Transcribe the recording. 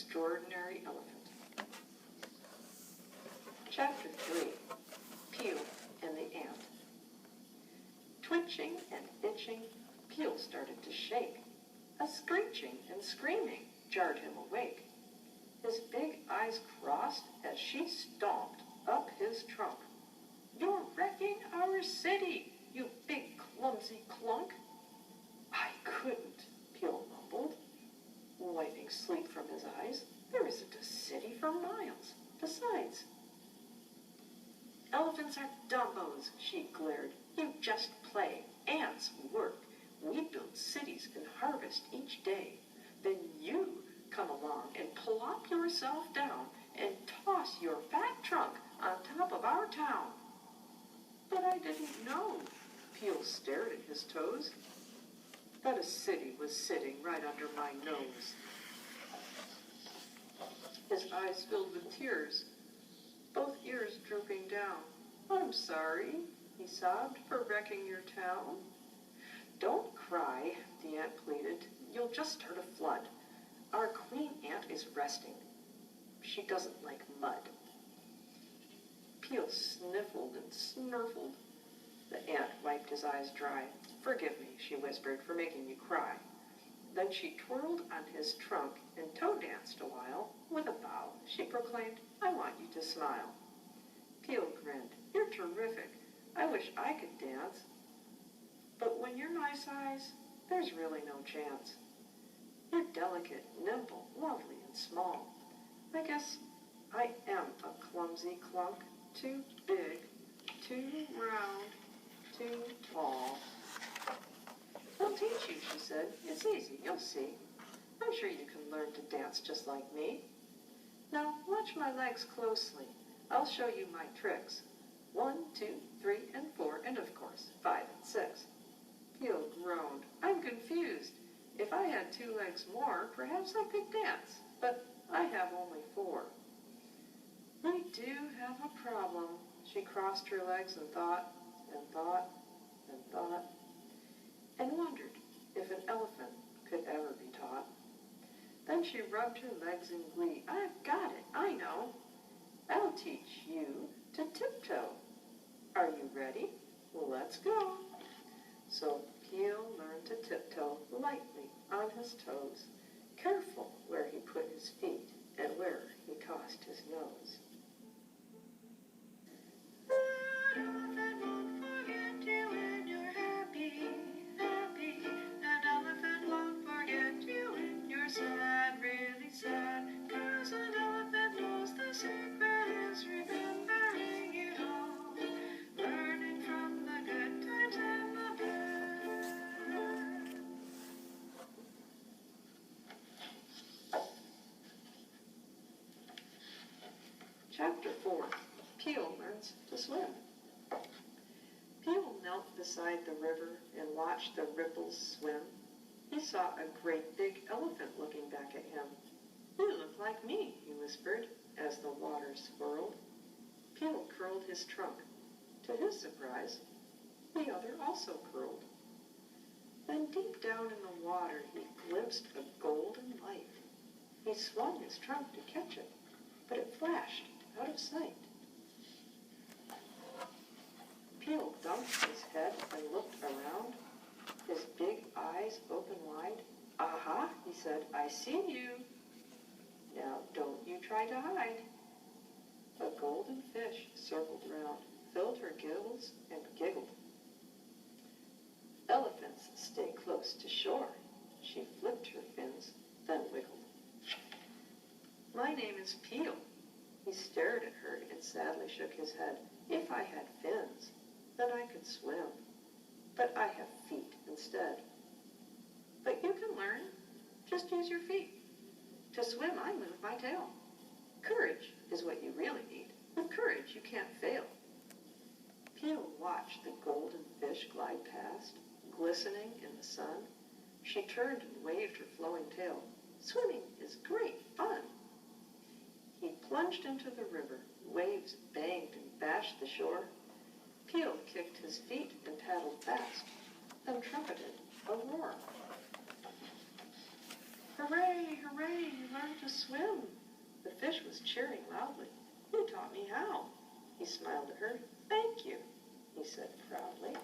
extraordinary elephant. Chapter 3, Peel and the Ant. Twitching and itching, Peel started to shake. A screeching and screaming jarred him awake. His big eyes crossed as she stomped up his trunk. "You're wrecking our city, you big clumsy clunk." "I couldn't," Peel mumbled, wiping sleep from his eyes. "There isn't a city for miles. Besides..." "Elephants are dumbos," she glared. "You just play. Ants work. We build cities and harvest each day. Then you come along and plop yourself down and toss your fat trunk on top of our town." "But I didn't know." Peel stared at his toes. "That a city was sitting right under my nose." His eyes filled with tears, both ears drooping down. "I'm sorry," he sobbed, "for wrecking your town." "Don't cry," the ant pleaded. "You'll just start a flood. Our queen ant is resting. She doesn't like mud." Peel sniffled and snurfled. The ant wiped his eyes dry. "Forgive me," she whispered, "for making you cry." Then she twirled on his trunk and toe-danced a while. With a bow, she proclaimed, "I want you to smile." Peel grinned. "You're terrific. I wish I could dance. But when you're my size, there's really no chance. You're delicate, nimble, lovely, and small. I guess I am a clumsy clunk, too big, too round, too tall." "I'll teach you," she said. "It's easy, you'll see. I'm sure you can learn to dance just like me. Now watch my legs closely. I'll show you my tricks. 1, 2, 3, and 4, and of course 5 and 6. Peel groaned. "I'm confused. If I had 2 legs more, perhaps I could dance, but I have only 4. "We do have a problem." She crossed her legs and thought, and thought, and thought, and wondered if an elephant could ever be taught. Then she rubbed her legs in glee. "I've got it, I know. I'll teach you to tiptoe. Are you ready? Let's go." So Peel learned to tiptoe lightly on his toes, careful where he put his feet and where he tossed his nose. "An elephant won't forget you when you're happy, happy. An elephant won't forget you when you're sad, really sad. 'Cause an elephant knows the secret is remembering it all, learning from the good times and the bad." Chapter 4, Peel Learns to Swim. Peel knelt beside the river and watched the ripples swim. He saw a great big elephant looking back at him. "You look like me," he whispered, as the water swirled. Peel curled his trunk. To his surprise, the other also curled. Then deep down in the water he glimpsed a golden light. He swung his trunk to catch it, but it flashed out of sight. Peel dumped his head and looked around, his big eyes open wide. "Aha," he said, "I see you. Now don't you try to hide." A golden fish circled round, filled her gills, and giggled. "Elephants stay close to shore." She flipped her fins, then wiggled. "My name is Peel." He stared at her and sadly shook his head. "If I had fins, then I could swim. But I have feet instead." "But you can learn. Just use your feet. To swim, I move my tail. Courage is what you really need. With courage, you can't fail." Peel watched the golden fish glide past, glistening in the sun. She turned and waved her flowing tail. "Swimming is great fun." He plunged into the river. Waves banged and bashed the shore. Peel kicked his feet and paddled fast, then trumpeted a roar. Hooray, hooray, you learned to swim. The fish was cheering loudly. You taught me how. He smiled at her. Thank you, he said proudly.